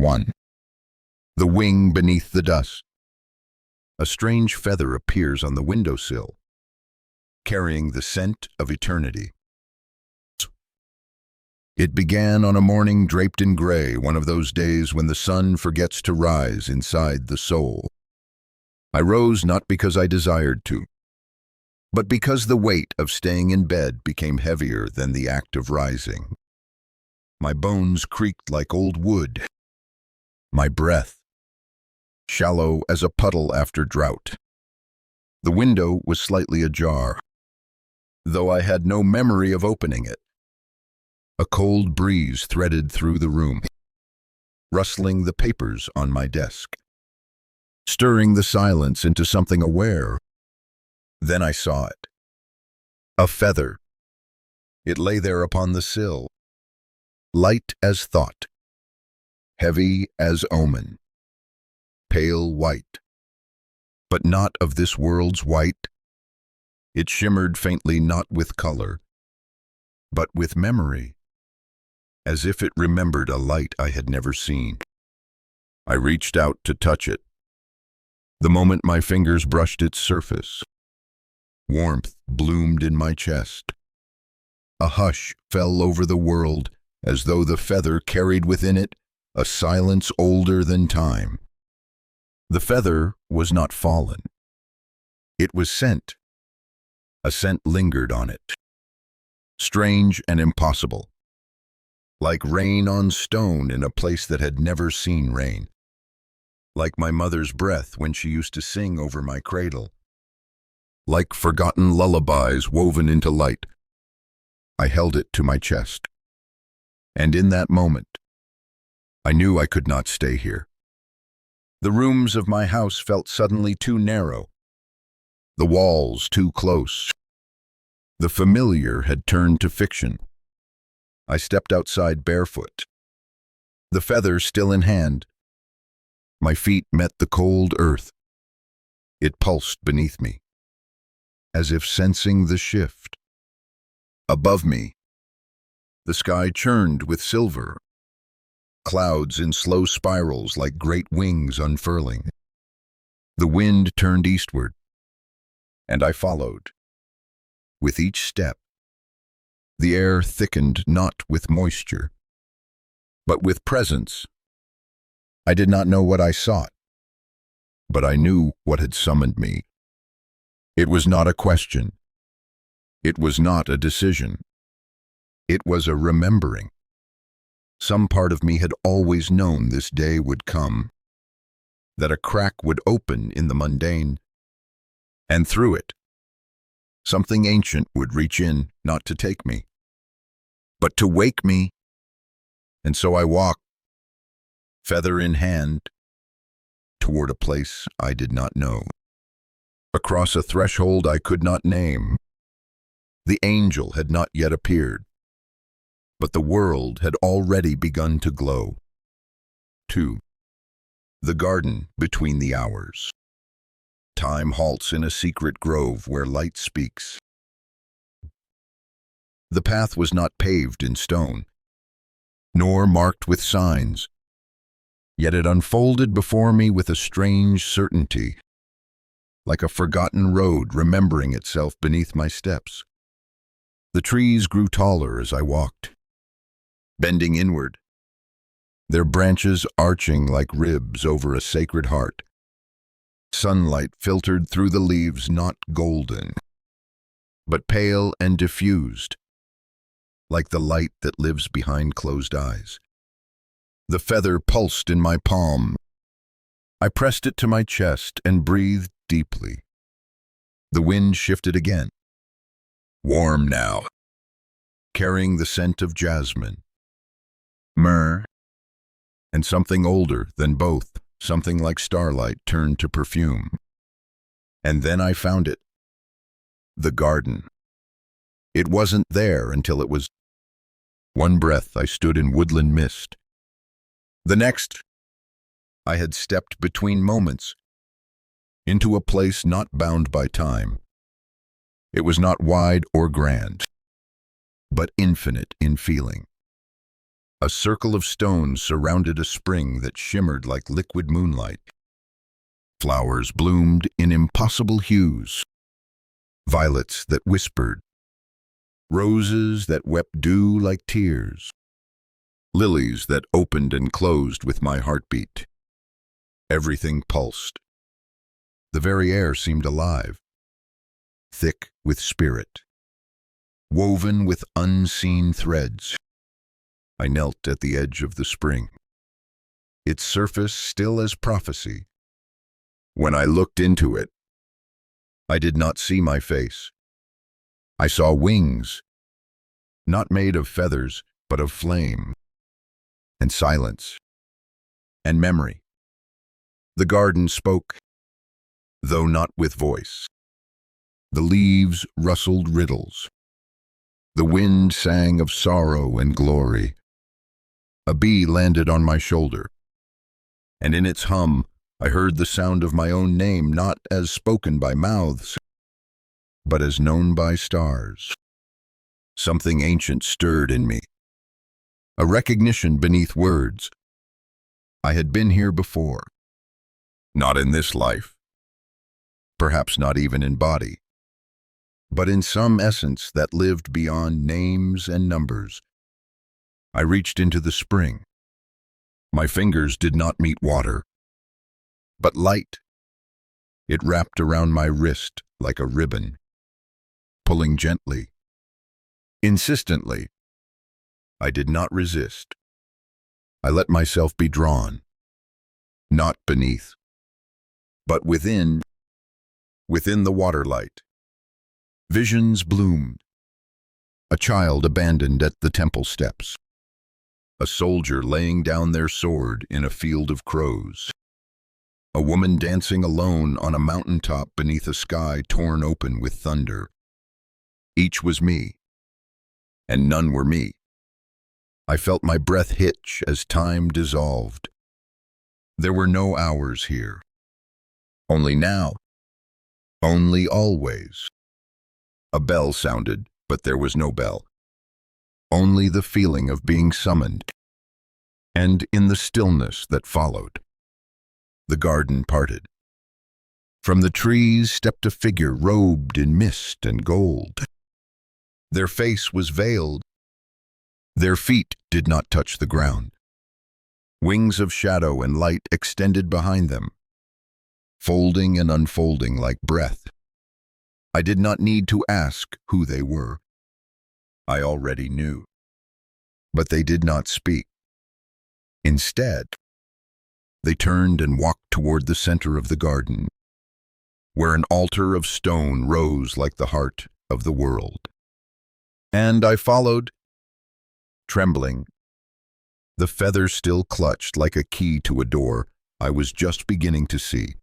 1. The wing beneath the dust. A strange feather appears on the windowsill, carrying the scent of eternity. It began on a morning draped in gray, one of those days when the sun forgets to rise inside the soul. I rose not because I desired to, but because the weight of staying in bed became heavier than the act of rising. My bones creaked like old wood, my breath shallow as a puddle after drought. The window was slightly ajar, though I had no memory of opening it. A cold breeze threaded through the room, rustling the papers on my desk, stirring the silence into something aware. Then I saw it. A feather. It lay there upon the sill, light as thought, heavy as omen, pale white, but not of this world's white. It shimmered faintly, not with color, but with memory, as if it remembered a light I had never seen. I reached out to touch it. The moment my fingers brushed its surface, warmth bloomed in my chest. A hush fell over the world, as though the feather carried within it a silence older than time. The feather was not fallen. It was scent. A scent lingered on it, strange and impossible, like rain on stone in a place that had never seen rain, like my mother's breath when she used to sing over my cradle, like forgotten lullabies woven into light. I held it to my chest, and in that moment, I knew I could not stay here. The rooms of my house felt suddenly too narrow, the walls too close. The familiar had turned to fiction. I stepped outside barefoot, the feather still in hand. My feet met the cold earth. It pulsed beneath me, as if sensing the shift. Above me, the sky churned with silver, clouds in slow spirals like great wings unfurling. The wind turned eastward, and I followed. With each step, the air thickened not with moisture, but with presence. I did not know what I sought, but I knew what had summoned me. It was not a question. It was not a decision. It was a remembering. Some part of me had always known this day would come, that a crack would open in the mundane, and through it, something ancient would reach in, not to take me, but to wake me. And so I walked, feather in hand, toward a place I did not know, across a threshold I could not name. The angel had not yet appeared, but the world had already begun to glow. 2. The garden between the hours. Time halts in a secret grove where light speaks. The path was not paved in stone, nor marked with signs, yet it unfolded before me with a strange certainty, like a forgotten road remembering itself beneath my steps. The trees grew taller as I walked, bending inward, their branches arching like ribs over a sacred heart. Sunlight filtered through the leaves, not golden, but pale and diffused, like the light that lives behind closed eyes. The feather pulsed in my palm. I pressed it to my chest and breathed deeply. The wind shifted again, warm now, carrying the scent of jasmine, myrrh, and something older than both, something like starlight turned to perfume. And then I found it. The garden. It wasn't there until it was. One breath I stood in woodland mist. The next, I had stepped between moments, into a place not bound by time. It was not wide or grand, but infinite in feeling. A circle of stones surrounded a spring that shimmered like liquid moonlight. Flowers bloomed in impossible hues, violets that whispered, roses that wept dew like tears, lilies that opened and closed with my heartbeat. Everything pulsed. The very air seemed alive, thick with spirit, woven with unseen threads. I knelt at the edge of the spring, its surface still as prophecy. When I looked into it, I did not see my face. I saw wings, not made of feathers, but of flame, and silence, and memory. The garden spoke, though not with voice. The leaves rustled riddles. The wind sang of sorrow and glory. A bee landed on my shoulder, and in its hum I heard the sound of my own name, not as spoken by mouths, but as known by stars. Something ancient stirred in me, a recognition beneath words. I had been here before, not in this life, perhaps not even in body, but in some essence that lived beyond names and numbers. I reached into the spring. My fingers did not meet water, but light. It wrapped around my wrist like a ribbon, pulling gently, insistently. I did not resist. I let myself be drawn, not beneath, but within the water light. Visions bloomed. A child abandoned at the temple steps. A soldier laying down their sword in a field of crows. A woman dancing alone on a mountaintop beneath a sky torn open with thunder. Each was me, and none were me. I felt my breath hitch as time dissolved. There were no hours here. Only now. Only always. A bell sounded, but there was no bell. Only the feeling of being summoned. And in the stillness that followed, the garden parted. From the trees stepped a figure robed in mist and gold. Their face was veiled. Their feet did not touch the ground. Wings of shadow and light extended behind them, folding and unfolding like breath. I did not need to ask who they were. I already knew. But they did not speak. Instead, they turned and walked toward the center of the garden, where an altar of stone rose like the heart of the world. And I followed, trembling, the feather still clutched like a key to a door I was just beginning to see.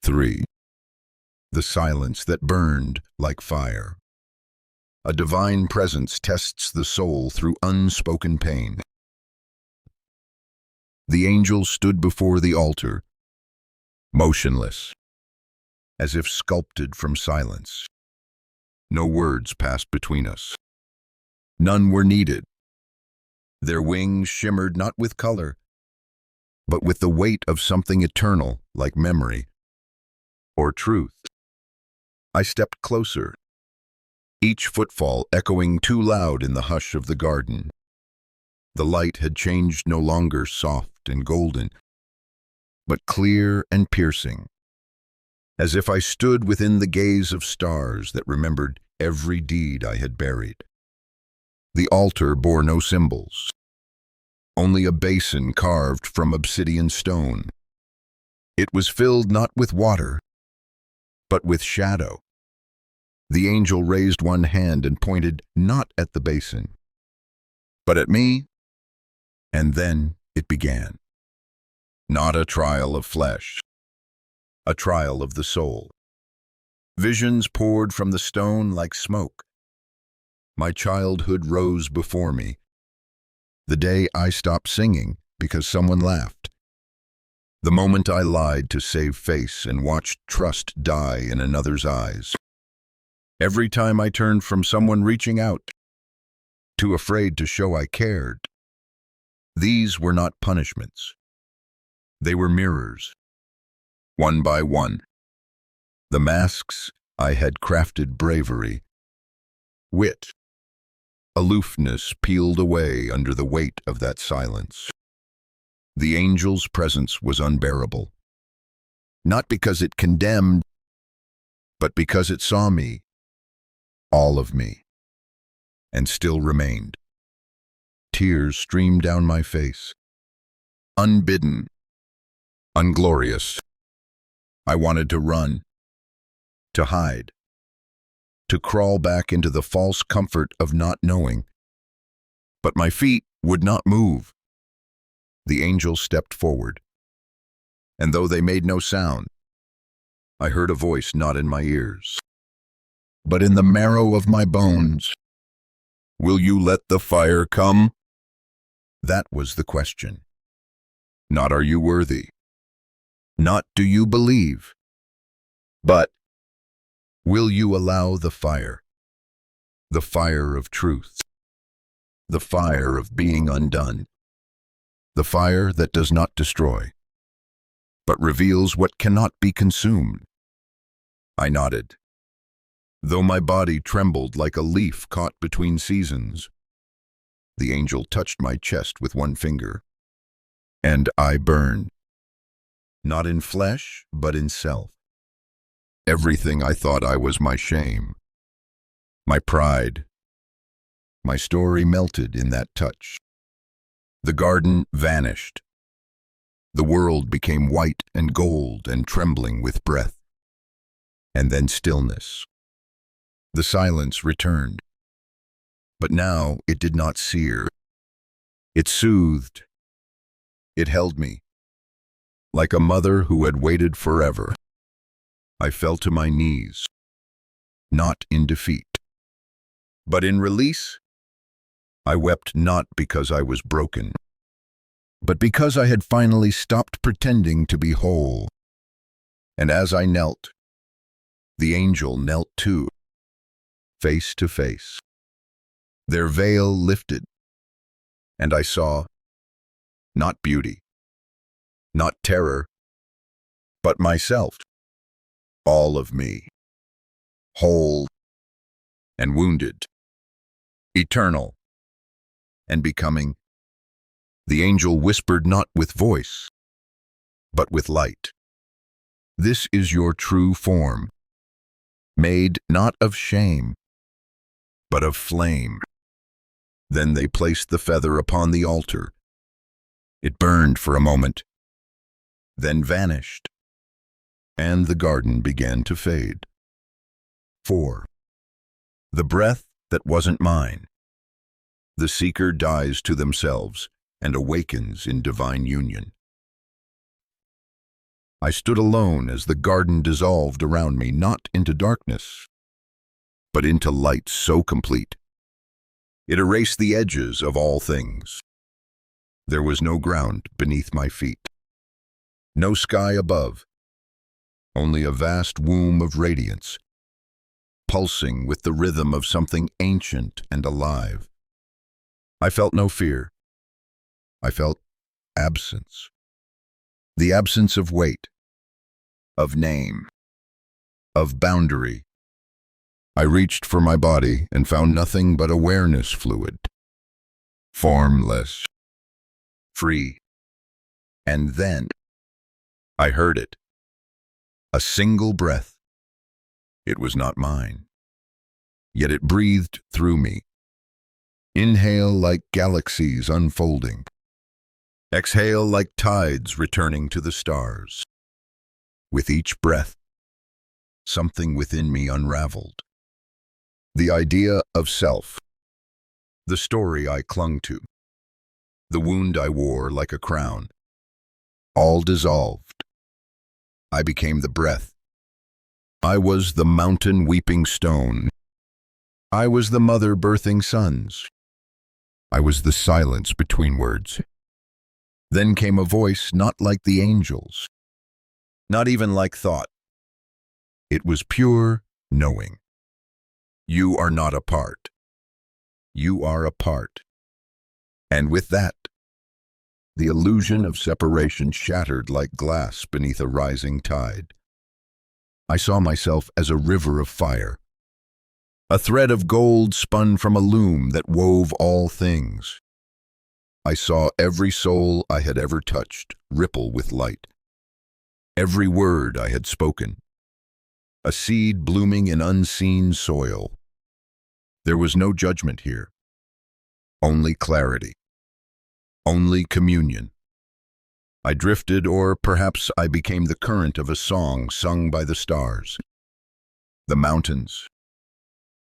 3. The silence that burned like fire. A divine presence tests the soul through unspoken pain. The angel stood before the altar, motionless, as if sculpted from silence. No words passed between us. None were needed. Their wings shimmered not with color, but with the weight of something eternal like memory or truth. I stepped closer, each footfall echoing too loud in the hush of the garden. The light had changed, no longer soft and golden, but clear and piercing, as if I stood within the gaze of stars that remembered every deed I had buried. The altar bore no symbols, only a basin carved from obsidian stone. It was filled not with water, but with shadow. The angel raised one hand and pointed not at the basin, but at me, and then it began. Not a trial of flesh, a trial of the soul. Visions poured from the stone like smoke. My childhood rose before me. The day I stopped singing because someone laughed. The moment I lied to save face and watched trust die in another's eyes. Every time I turned from someone reaching out, too afraid to show I cared. These were not punishments. They were mirrors, one by one. The masks I had crafted: bravery, wit, aloofness peeled away under the weight of that silence. The angel's presence was unbearable, not because it condemned, but because it saw me, all of me, and still remained. Tears streamed down my face. Unbidden, unglorious. I wanted to run, to hide, to crawl back into the false comfort of not knowing. But my feet would not move. The angel stepped forward, and though they made no sound, I heard a voice not in my ears, but in the marrow of my bones. Will you let the fire come? That was the question. Not are you worthy, not do you believe, but will you allow the fire of truth, the fire of being undone, the fire that does not destroy, but reveals what cannot be consumed? I nodded, though my body trembled like a leaf caught between seasons. The angel touched my chest with one finger, and I burned, not in flesh, but in self. Everything I thought I was: my shame, my pride, my story melted in that touch. The garden vanished. The world became white and gold and trembling with breath. And then stillness. The silence returned. But now it did not sear. It soothed. It held me, like a mother who had waited forever. I fell to my knees, not in defeat, but in release. I wept not because I was broken, but because I had finally stopped pretending to be whole. And as I knelt, the angel knelt too, face to face. Their veil lifted, and I saw not beauty, not terror, but myself, all of me, whole and wounded, eternal and becoming. The angel whispered not with voice, but with light. This is your true form, made not of shame, but of flame. Then they placed the feather upon the altar. It burned for a moment, then vanished, and the garden began to fade. 4. The breath that wasn't mine. The seeker dies to themselves and awakens in divine union. I stood alone as the garden dissolved around me, not into darkness, but into light so complete. It erased the edges of all things. There was no ground beneath my feet, no sky above, only a vast womb of radiance, pulsing with the rhythm of something ancient and alive. I felt no fear. I felt absence. The absence of weight, of name, of boundary. I reached for my body and found nothing but awareness fluid, formless, free. And then I heard it. A single breath. It was not mine, yet it breathed through me. Inhale like galaxies unfolding. Exhale like tides returning to the stars. With each breath, something within me unraveled. The idea of self, the story I clung to, the wound I wore like a crown, all dissolved. I became the breath. I was the mountain weeping stone. I was the mother birthing sons. I was the silence between words. Then came a voice not like the angels, not even like thought. It was pure knowing. You are not a part. You are a part. And with that, The illusion of separation shattered like glass beneath a rising tide. I saw myself as a river of fire, a thread of gold spun from a loom that wove all things. I saw every soul I had ever touched ripple with light, every word I had spoken, a seed blooming in unseen soil. There was no judgment here, only clarity, only communion. I drifted, or perhaps I became the current of a song sung by the stars, the mountains,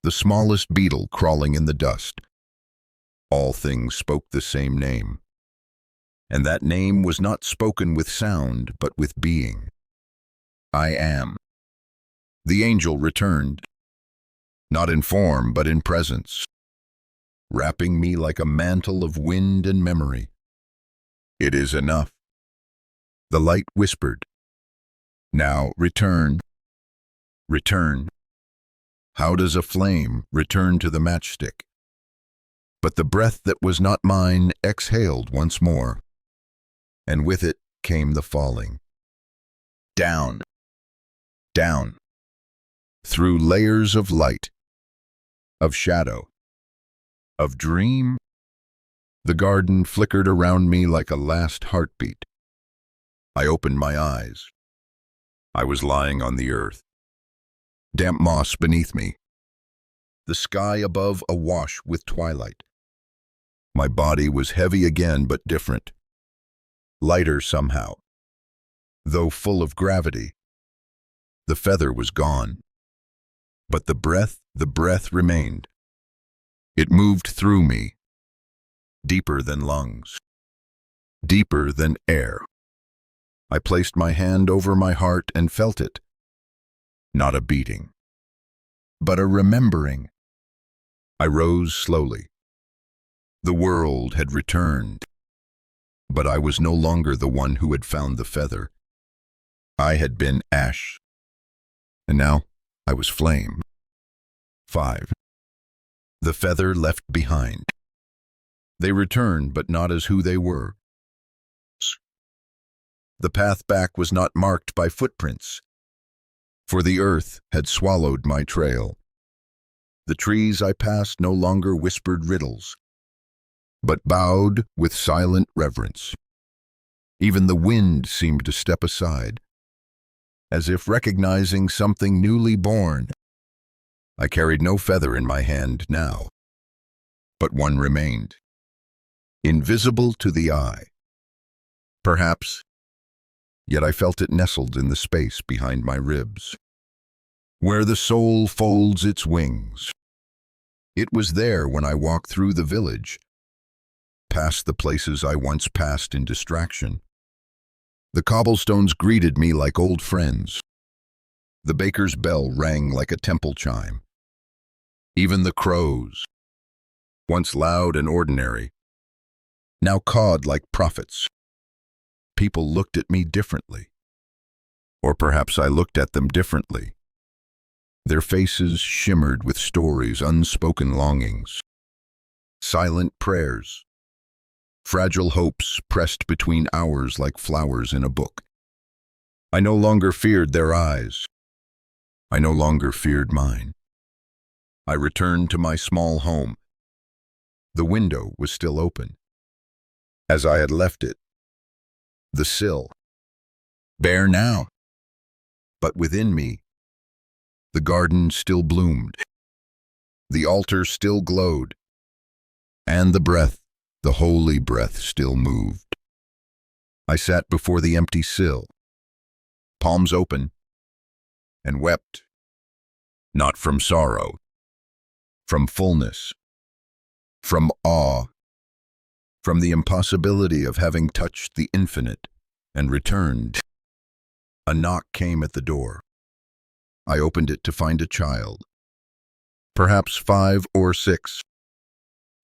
the smallest beetle crawling in the dust. All things spoke the same name, and that name was not spoken with sound, but with being. I am. The angel returned, not in form, but in presence, wrapping me like a mantle of wind and memory. It is enough. The light whispered, now return, return. How does a flame return to the matchstick? But the breath that was not mine exhaled once more, and with it came the falling. Down, down, through layers of light, of shadow, of dream. The garden flickered around me like a last heartbeat. I opened my eyes. I was lying on the earth, damp moss beneath me, the sky above awash with twilight. My body was heavy again, but different, lighter somehow, though full of gravity. The feather was gone, but the breath remained. It moved through me, deeper than lungs, deeper than air. I placed my hand over my heart and felt it, not a beating, but a remembering. I rose slowly. The world had returned, but I was no longer the one who had found the feather. I had been ash, and now I was flame. 5. The feather left behind. They returned, but not as who they were. The path back was not marked by footprints, for the earth had swallowed my trail. The trees I passed no longer whispered riddles, but bowed with silent reverence. Even the wind seemed to step aside, as if recognizing something newly born. I carried no feather in my hand now, but one remained, invisible to the eye. Perhaps, yet I felt it nestled in the space behind my ribs, where the soul folds its wings. It was there when I walked through the village, past the places I once passed in distraction. The cobblestones greeted me like old friends. The baker's bell rang like a temple chime. Even the crows, once loud and ordinary, now cawed like prophets. People looked at me differently. Or perhaps I looked at them differently. Their faces shimmered with stories, unspoken longings, silent prayers, fragile hopes pressed between hours like flowers in a book. I no longer feared their eyes. I no longer feared mine. I returned to my small home. The window was still open, as I had left it. The sill, bare now, but within me, the garden still bloomed, the altar still glowed, and the breath, the holy breath, still moved. I sat before the empty sill, palms open, and wept, not from sorrow, from fullness, from awe, from the impossibility of having touched the infinite and returned. A knock came at the door. I opened it to find a child, perhaps 5 or 6,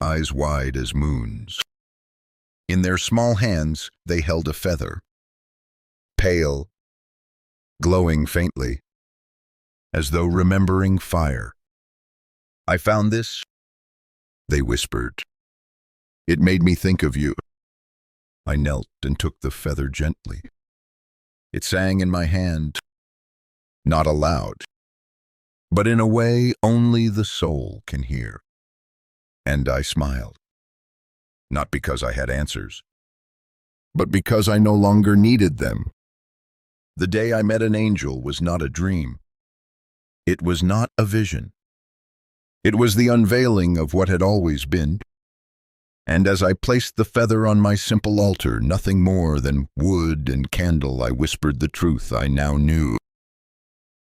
eyes wide as moons. In their small hands they held a feather, pale, glowing faintly, as though remembering fire. "I found this," they whispered. "It made me think of you." I knelt and took the feather gently. It sang in my hand, not aloud, but in a way only the soul can hear. And I smiled, not because I had answers, but because I no longer needed them. The day I met an angel was not a dream. It was not a vision. It was the unveiling of what had always been. And as I placed the feather on my simple altar, nothing more than wood and candle, I whispered the truth I now knew.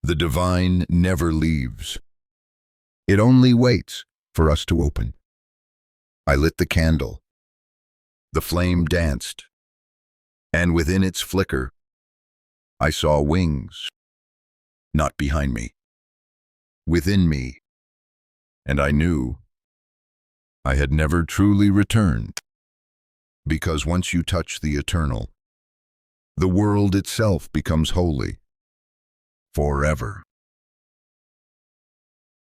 The divine never leaves. It only waits for us to open. I lit the candle. The flame danced, and within its flicker, I saw wings, not behind me, within me, and I knew I had never truly returned, because once you touch the eternal, the world itself becomes holy forever.